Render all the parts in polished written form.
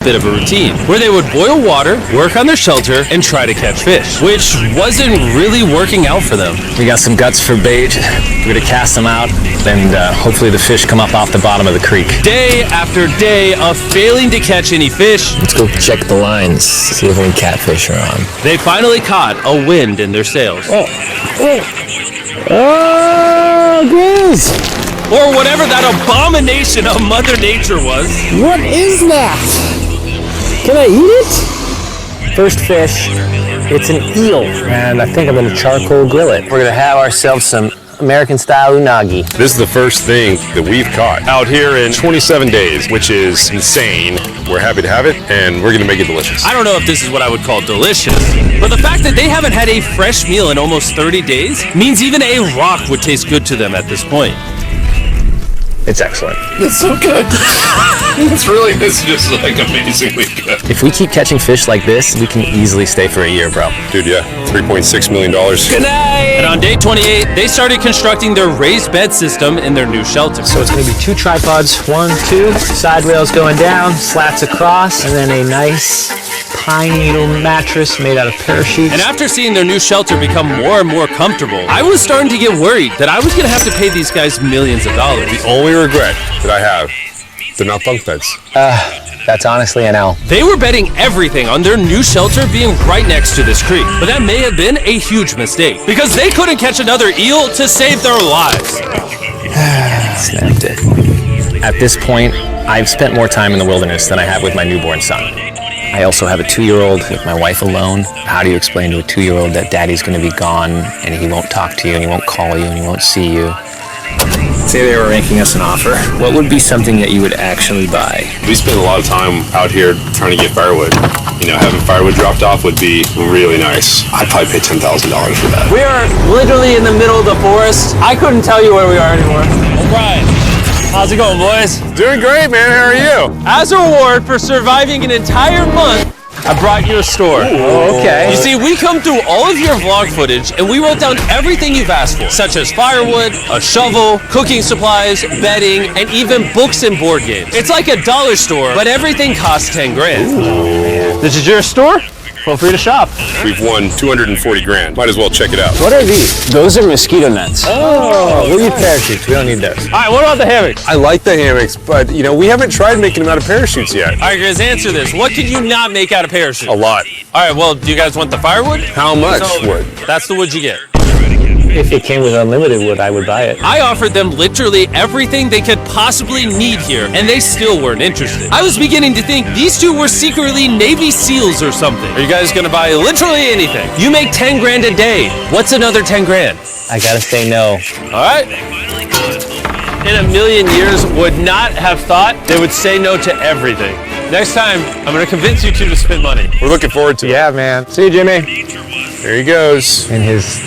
bit of a routine where they would boil water, work on their shelter, and try to catch fish, which wasn't really working out for them. We got some guts for bait. We're gonna cast them out, and hopefully the fish come up off the bottom of the creek. Day after day of failing to catch any fish. Let's go check the lines, see if any catfish are on. They finally caught a wind in their sails. Oh, Grizz! Or whatever that abomination of Mother Nature was. What is that? Can I eat it? First fish, it's an eel, and I think I'm gonna charcoal grill it. We're gonna have ourselves some American-style unagi. This is the first thing that we've caught out here in 27 days, which is insane. We're happy to have it, and we're gonna make it delicious. I don't know if this is what I would call delicious, but the fact that they haven't had a fresh meal in almost 30 days means even a rock would taste good to them at this point. It's excellent. It's so good. It's just like amazingly good. If we keep catching fish like this, we can easily stay for a year, bro. Dude, yeah, $3.6 million. Good night! And on day 28, they started constructing their raised bed system in their new shelter. So it's gonna be 2 tripods, 1, 2, side rails going down, slats across, and then a nice pine needle mattress made out of parachutes. And after seeing their new shelter become more and more comfortable, I was starting to get worried that I was gonna have to pay these guys millions of dollars. The only regret that I have, they're not bunk beds. That's honestly an L. They were betting everything on their new shelter being right next to this creek, but that may have been a huge mistake because they couldn't catch another eel to save their lives. Snapped it. At this point, I've spent more time in the wilderness than I have with my newborn son. I also have a 2-year-old with my wife alone. How do you explain to a 2-year-old that daddy's gonna be gone and he won't talk to you and he won't call you and he won't see you? Say they were making us an offer. What would be something that you would actually buy? We spend a lot of time out here trying to get firewood. You know, having firewood dropped off would be really nice. I'd probably pay $10,000 for that. We are literally in the middle of the forest. I couldn't tell you where we are anymore. O'Brien, how's it going, boys? Doing great, man. How are you? As a reward for surviving an entire month, I brought you a store. Oh, okay. You see, we come through all of your vlog footage and we wrote down everything you've asked for, such as firewood, a shovel, cooking supplies, bedding, and even books and board games. It's like a dollar store, but everything costs 10 grand. Ooh. This is your store? Feel free to shop. We've won 240 grand. Might as well check it out. What are these? Those are mosquito nets. Oh, we'll use parachutes. We don't need those. All right, what about the hammocks? I like the hammocks, but you know, we haven't tried making them out of parachutes yet. All right, guys, answer this. What could you not make out of parachute? A lot. All right, well, do you guys want the firewood? How much wood? That's the wood you get. If it came with unlimited wood, I would buy it. I offered them literally everything they could possibly need here, and they still weren't interested. I was beginning to think these two were secretly Navy SEALs or something. Are you guys gonna buy literally anything? You make 10 grand a day. What's another 10 grand? I gotta say no. All right. In a million years, would not have thought they would say no to everything. Next time, I'm gonna convince you two to spend money. We're looking forward to it. Yeah, man. See you, Jimmy. There he goes. In his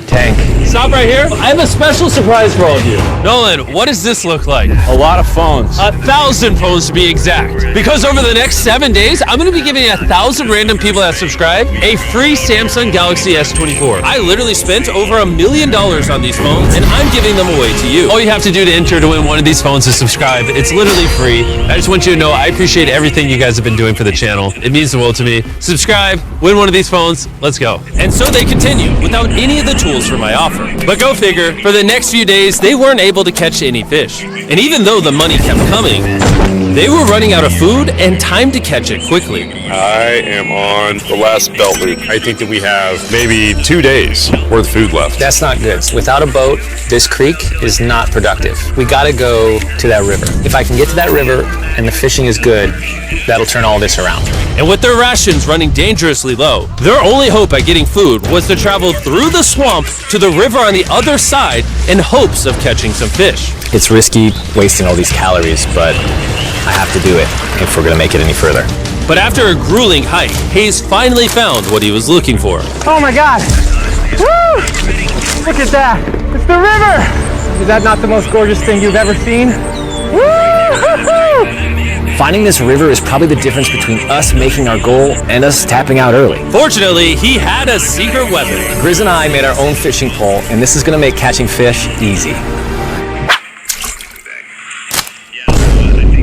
tank. Stop right here. I have a special surprise for all of you. Nolan, what does this look like? A lot of phones. 1,000 phones to be exact. Because over the next 7 days, I'm gonna be giving 1,000 random people that subscribe a free Samsung Galaxy S24. I literally spent over $1 million on these phones, and I'm giving them away to you. All you have to do to enter to win one of these phones is subscribe. It's literally free. I just want you to know I appreciate everything you guys have been doing for the channel. It means the world to me. Subscribe, win one of these phones, let's go. And so they continue without any of the tools for my offer. But go figure, for the next few days, they weren't able to catch any fish. And even though the money kept coming, they were running out of food and time to catch it quickly. I am on the last belt loop. I think that we have maybe 2 days worth of food left. That's not good. Without a boat, this creek is not productive. We gotta go to that river. If I can get to that river and the fishing is good, that'll turn all this around. And with their rations running dangerously low, their only hope at getting food was to travel through the swamp to the river on the other side in hopes of catching some fish. It's risky wasting all these calories, but I have to do it if we're gonna make it any further. But after a grueling hike, Hayes finally found what he was looking for. Oh my God! Woo! Look at that! It's the river! Is that not the most gorgeous thing you've ever seen? Woo-hoo-hoo! Finding this river is probably the difference between us making our goal and us tapping out early. Fortunately, he had a secret weapon. Grizz and I made our own fishing pole, and this is gonna make catching fish easy.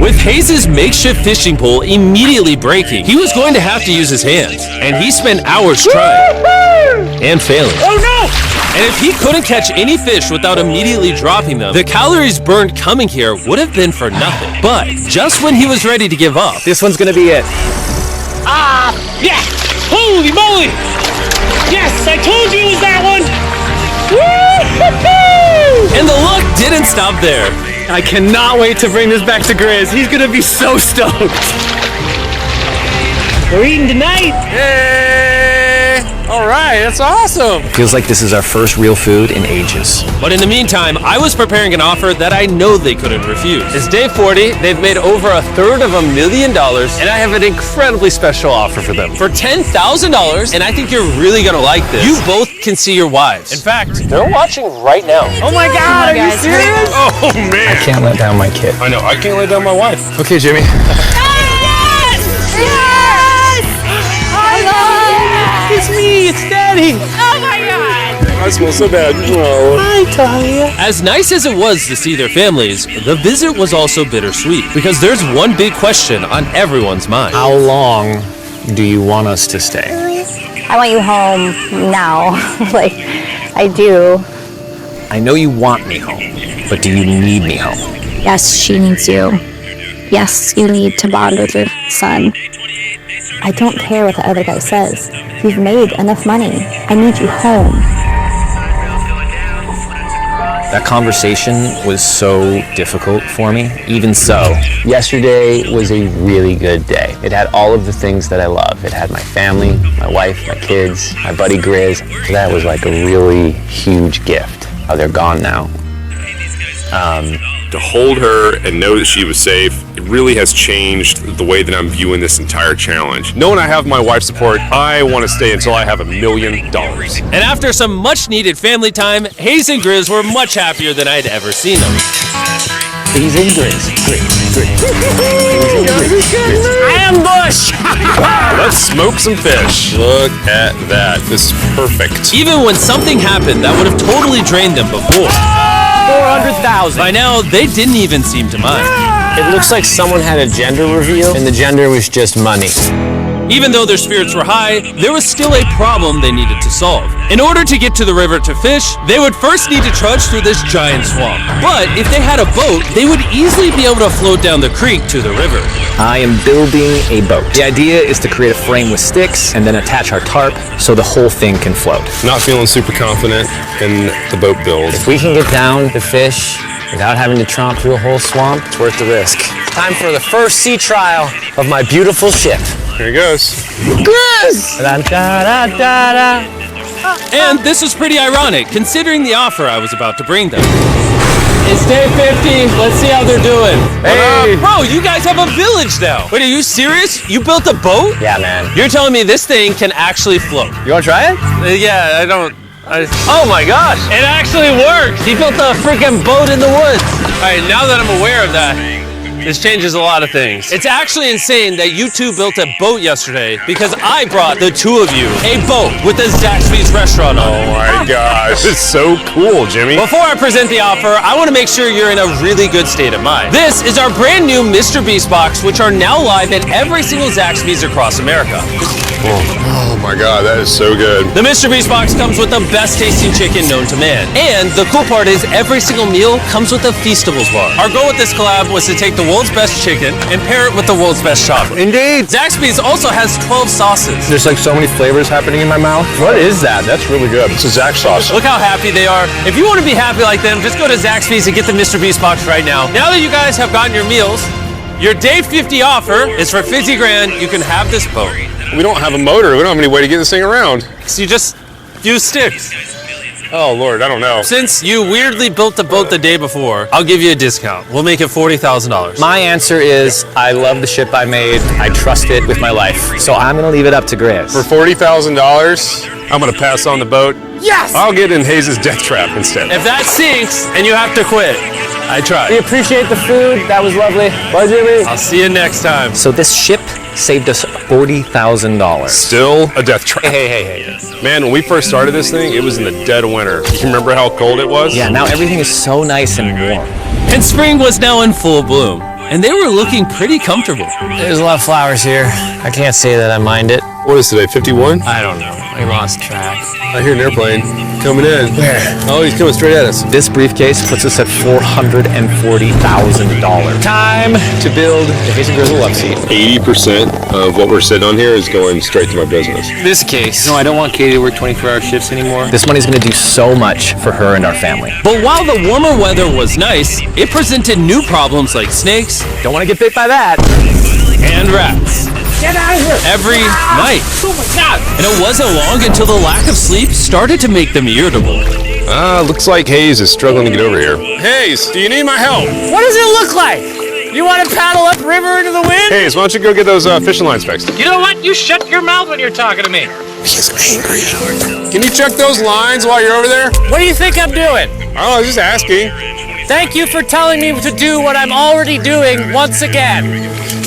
With Hayes' makeshift fishing pole immediately breaking, he was going to have to use his hands, and he spent hours trying and failing. Oh no! And if he couldn't catch any fish without immediately dropping them, the calories burned coming here would have been for nothing. But just when he was ready to give up, This one's gonna be it. Yeah! Holy moly! Yes, I told you it was that one! Woo-hoo-hoo! and the luck didn't stop there. I cannot wait to bring this back to Grizz. He's gonna be so stoked. We're eating tonight! All right, that's awesome. Feels like this is our first real food in ages. But in the meantime, I was preparing an offer that I know they couldn't refuse. It's day 40, they've made over $250,000, and I have an incredibly special offer for them. For $10,000, and I think you're really gonna like this, you both can see your wives. In fact, they're watching right now. Oh my god, are you serious? Oh man! Can't let down my kid. I know. I can't lay down my wife. Okay, Jimmy. It's me, it's Daddy! I smell so bad. Oh. Hi, Talia. As nice as it was to see their families, the visit was also bittersweet, because there's one big question on everyone's mind. How long do you want us to stay? I want you home now. Like, I do. I know you want me home, but do you need me home? Yes, she needs you. Yes, you need to bond with your son. I don't care what the other guy says. You've made enough money. I need you home. That conversation was so difficult for me. Even so, yesterday was a really good day. It had all of the things that I love. It had my family, my wife, my kids, my buddy Grizz. That was like a really huge gift. Oh, they're gone now. To hold her and know that she was safe, it really has changed the way that I'm viewing this entire challenge. Knowing I have my wife's support, I want to stay until I have $1 million. And after some much needed family time, Hayes and Grizz were much happier than I'd ever seen them. Hayes and Grizz. Ambush! Let's smoke some fish. Look at that. This is perfect. Even when something happened that would have totally drained them before, 400,000. by now they didn't even seem to mind. It looks like someone had a gender reveal, and the gender was just money. Even though their spirits were high, there was still a problem they needed to solve. In order to get to the river to fish, they would first need to trudge through this giant swamp. But if they had a boat, they would easily be able to float down the creek to the river. I am building a boat. The idea is to create a frame with sticks and then attach our tarp so the whole thing can float. Not feeling super confident in the boat build. If we can get down to fish without having to tromp through a whole swamp, it's worth the risk. Time for the first sea trial of my beautiful ship. Here he goes. Grizz! Da-da-da-da-da. And this was pretty ironic, considering the offer I was about to bring them. It's day 50. Let's see how they're doing. Hey. Bro, you guys have a village now. Wait, are you serious? You built a boat? Yeah, man. You're telling me this thing can actually float? You wanna try it? Yeah, oh my gosh, it actually works. He built a freaking boat in the woods. All right, now that I'm aware of that, this changes a lot of things. It's actually insane that you two built a boat yesterday because I brought the two of you a boat with the Zaxby's restaurant on it. Oh my gosh. It's so cool, Jimmy. Before I present the offer, I want to make sure you're in a really good state of mind. This is our brand new MrBeast box, which are now live at every single Zaxby's across America. Oh my god, that is so good. The MrBeast box comes with the best tasting chicken known to man. And the cool part is every single meal comes with a Feastables bar. Our goal with this collab was to take the world's best chicken and pair it with the world's best chocolate. Indeed. Zaxby's also has 12 sauces. There's like so many flavors happening in my mouth. What is that? That's really good. It's a Zax sauce. Look how happy they are. If you want to be happy like them, just go to Zaxby's and get the MrBeast box right now. Now that you guys have gotten your meals, your day 50 offer is for 50 grand. You can have this boat. We don't have a motor. We don't have any way to get this thing around. So you just use sticks. Oh Lord, I don't know. Since you weirdly built the boat the day before, I'll give you a discount. We'll make it $40,000. My answer is I love the ship I made. I trust it with my life. So I'm gonna leave it up to Grizz. For $40,000, I'm gonna pass on the boat. Yes! I'll get in Hayes' death trap instead. If that sinks and you have to quit, I We tried. appreciate the food. That was lovely. Bye, Jimmy. I'll see you next time. So this ship saved us $40,000. Still a death trap. Hey. Man, when we first started this thing, it was in the dead of winter. You remember how cold it was? Yeah, now everything is so nice and warm. And spring was now in full bloom. and they were looking pretty comfortable. There's a lot of flowers here. I can't say that I mind it. What is today, 51? I don't know. I lost track. I hear an airplane coming in. Where? Oh, he's coming straight at us. This briefcase puts us at $440,000. Time to build the Hazy Grizzle love seat. 80% of what we're sitting on here is going straight to my business. This case. No, I don't want Katie to work 24-hour shifts anymore. This money's gonna do so much for her and our family. But while the warmer weather was nice, it presented new problems like snakes Don't want to get bit by that. and rats. Get out of here! Every night. Oh my God! And it wasn't long until the lack of sleep started to make them irritable. Looks like Hayes is struggling to get over here. Hayes, do you need my help? What does it look like? You want to paddle upriver into the wind? Hayes, why don't you go get those fishing lines fixed? You know what? You shut your mouth when you're talking to me. He's angry. Can you check those lines while you're over there? What do you think I'm doing? Oh, I was just asking. Thank you for telling me to do what I'm already doing once again.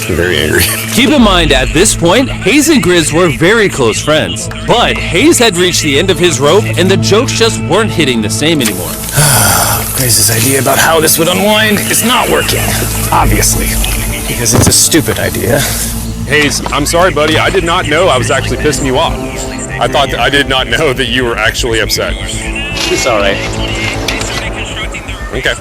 I'm very angry. Keep in mind, at this point, Hayes and Grizz were very close friends. But Hayes had reached the end of his rope, and the jokes just weren't hitting the same anymore. Grizz's idea about how this would unwind is not working. Obviously. Because it's a stupid idea. Hayes, I'm sorry, buddy. I did not know I was actually pissing you off. I did not know that you were actually upset. It's all right. Okay.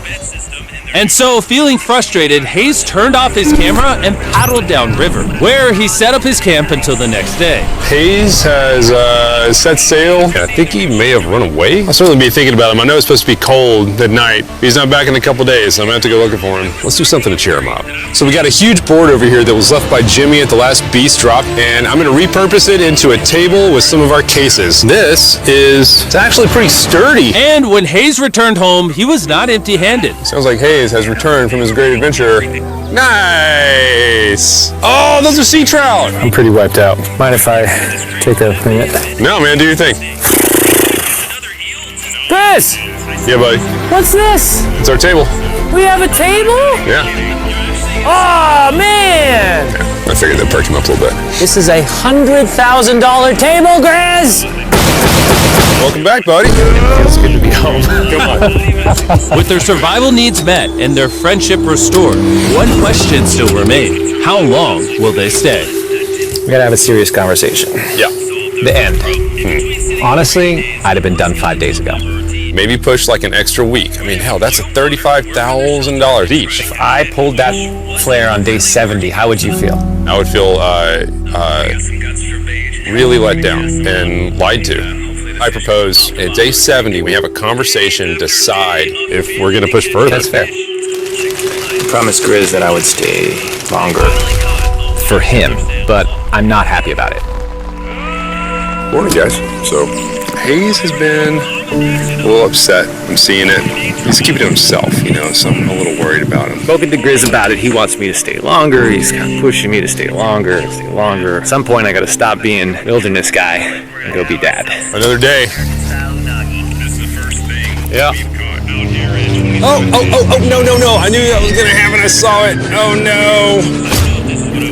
And so, feeling frustrated, Hayes turned off his camera and paddled downriver, where he set up his camp until the next day. Hayes has set sail. I think he may have run away. I'll certainly be thinking about him. I know it's supposed to be cold at night. He's not back in a couple days, so I'm going to have to go looking for him. Let's do something to cheer him up. So we got a huge board over here that was left by Jimmy at the last Beast drop, and I'm going to repurpose it into a table with some of our cases. It's actually pretty sturdy. And when Hayes returned home, he was not empty-handed. Sounds like Hayes has returned from his great adventure. Nice! Oh, those are sea trout! I'm pretty wiped out. Mind if I take a minute? No, man, do your thing. Chris, Yeah, buddy. what's this? It's our table. We have a table? Yeah. Oh, man! I figured that perked him up a little bit. This is a $100,000 table, Grizz! Welcome back, buddy. It's good to be home. Come on. With their survival needs met and their friendship restored, one question still remained. How long will they stay? We gotta have a serious conversation. Yeah. The end. Honestly, I'd have been done 5 days ago. Maybe push like an extra week. I mean, hell, that's $35,000 each. If I pulled that flare on day 70, how would you feel? I would feel really let down and lied to. I propose at day 70 we have a conversation, decide if we're going to push further. That's fair. I promised Grizz that I would stay longer. For him, but I'm not happy about it. Morning, guys. So, Hayes has been a little upset. I'm seeing it. He's keeping it to himself, so I'm a little worried about him. Spoken to Grizz about it. He wants me to stay longer. He's kind of pushing me to stay longer. At some point, I got to stop being wilderness guy and go be dad. Another day. Yeah. Oh, no. I knew that was going to happen. I saw it. Oh, no.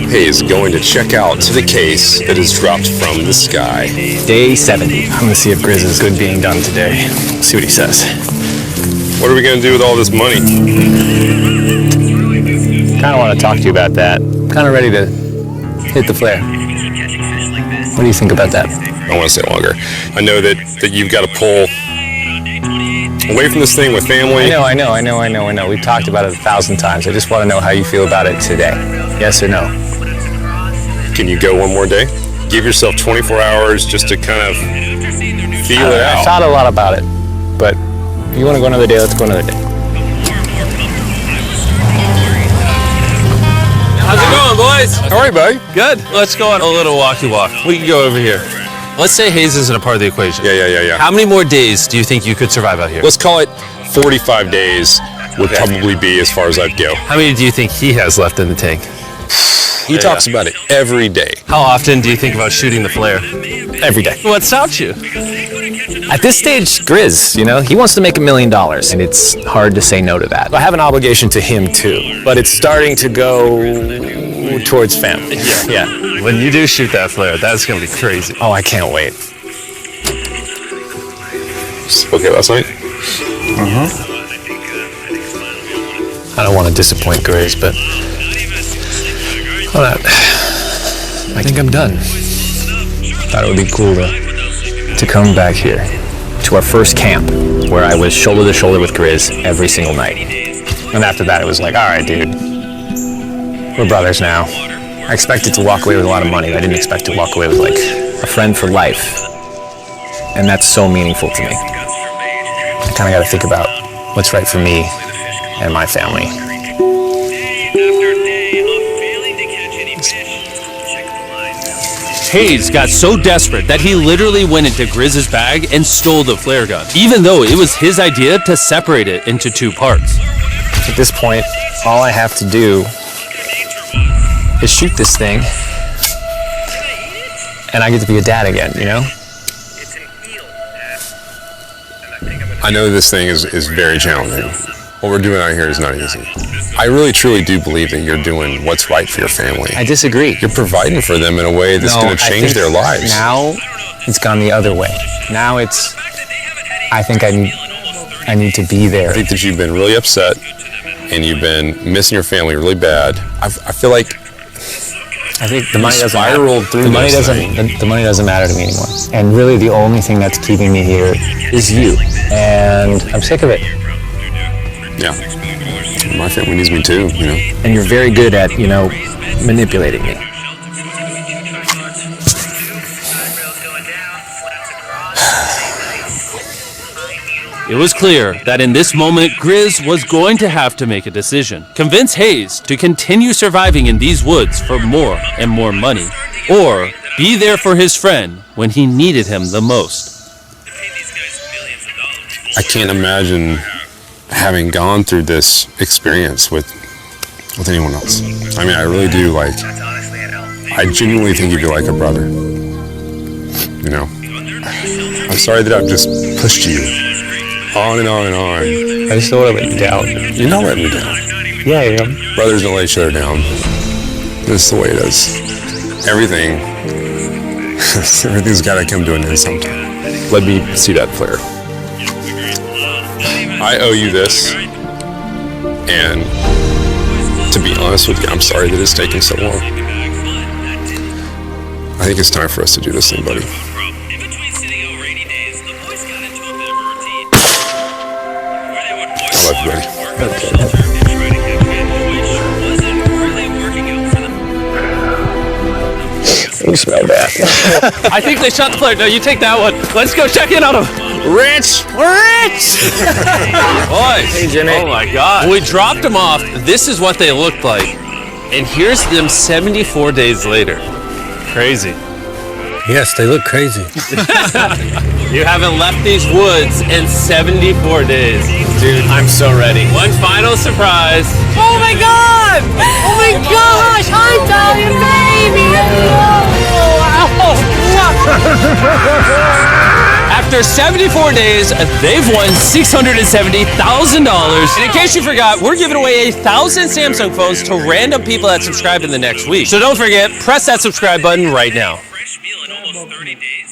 Hayes going to check out the case that is dropped from the sky. Day 70. I'm gonna see if Grizz is good being done today. See what he says. What are we going to do with all this money? Kind of want to talk to you about that. Kind of ready to hit the flare. What do you think about that? I want to stay longer. I know that you've got to pull away from this thing with family. I know. We've talked about it 1,000 times. I just want to know how you feel about it today. Yes or no? Can you go one more day? Give yourself 24 hours just to kind of feel it I out. thought a lot about it, but if you want to go another day, let's go another day. How's it going, boys? All right, buddy. Good. Let's go on a little walkie walk. We can go over here. Let's say Hayes isn't a part of the equation. Yeah. How many more days do you think you could survive out here? Let's call it 45 days would probably be as far as I'd go. How many do you think he has left in the tank? He talks about it every day. How often do you think about shooting the flare? Every day. What stops you? At this stage, Grizz, he wants to make $1 million, and it's hard to say no to that. I have an obligation to him too, but it's starting to go towards family. Yeah. When you do shoot that flare, that's going to be crazy. Oh, I can't wait. Okay, last night? I don't want to disappoint Grizz, but Hold on. I think I'm done. Thought it would be cool to come back here to our first camp where I was shoulder to shoulder with Grizz every single night. And after that, it was like, all right, dude, we're brothers now. I expected to walk away with a lot of money. I didn't expect to walk away with like a friend for life. And that's so meaningful to me. I kind of got to think about what's right for me and my family. Hayes got so desperate that he literally went into Grizz's bag and stole the flare gun, even though it was his idea to separate it into two parts. At this point, all I have to do is shoot this thing, and I get to be a dad again, you know? I know this thing is very challenging. What we're doing out here is not easy. I really truly do believe that you're doing what's right for your family. I disagree. You're providing for them in a way that's going to change their lives. Now it's gone the other way. Now it's, I think I need to be there. I think that you've been really upset and you've been missing your family really bad. I feel like I think the money doesn't spiraled through the money doesn't the money doesn't matter to me anymore. And really the only thing that's keeping me here is you. And I'm sick of it. Yeah. My family needs me too, you know. And you're very good at, you know, manipulating me. It was clear that in this moment, Grizz was going to have to make a decision. Convince Hayes to continue surviving in these woods for more and more money, or be there for his friend when he needed him the most. I can't imagine having gone through this experience with anyone else. I mean, I really do, like, I genuinely think you'd be like a brother. You know? I'm sorry that I've just pushed you on and on and on. I just don't want to let you down. You're not letting me down. Yeah, I am. Brothers don't let each other down. This is the way it is. Everything's got to come to an end sometime. Let me see that flare. I owe you this, and to be honest with you, I'm sorry that it's taken so long. I think it's time for us to do this thing, buddy. I love you, buddy. You smell bad. I think they shot the flare. No, you take that one. Let's go check in on him. Rich! Boys, Hey, Jimmy. oh my God. When we dropped them off, this is what they looked like. And here's them 74 days later. Crazy. Yes, they look crazy. You haven't left these woods in 74 days. Dude, I'm so ready. One final surprise. Oh my God! Oh my gosh! Hi, Italian baby! After 74 days, they've won $670,000. And in case you forgot, we're giving away 1,000 Samsung phones to random people that subscribe in the next week. So don't forget, press that subscribe button right now. Fresh meal in almost 30 days.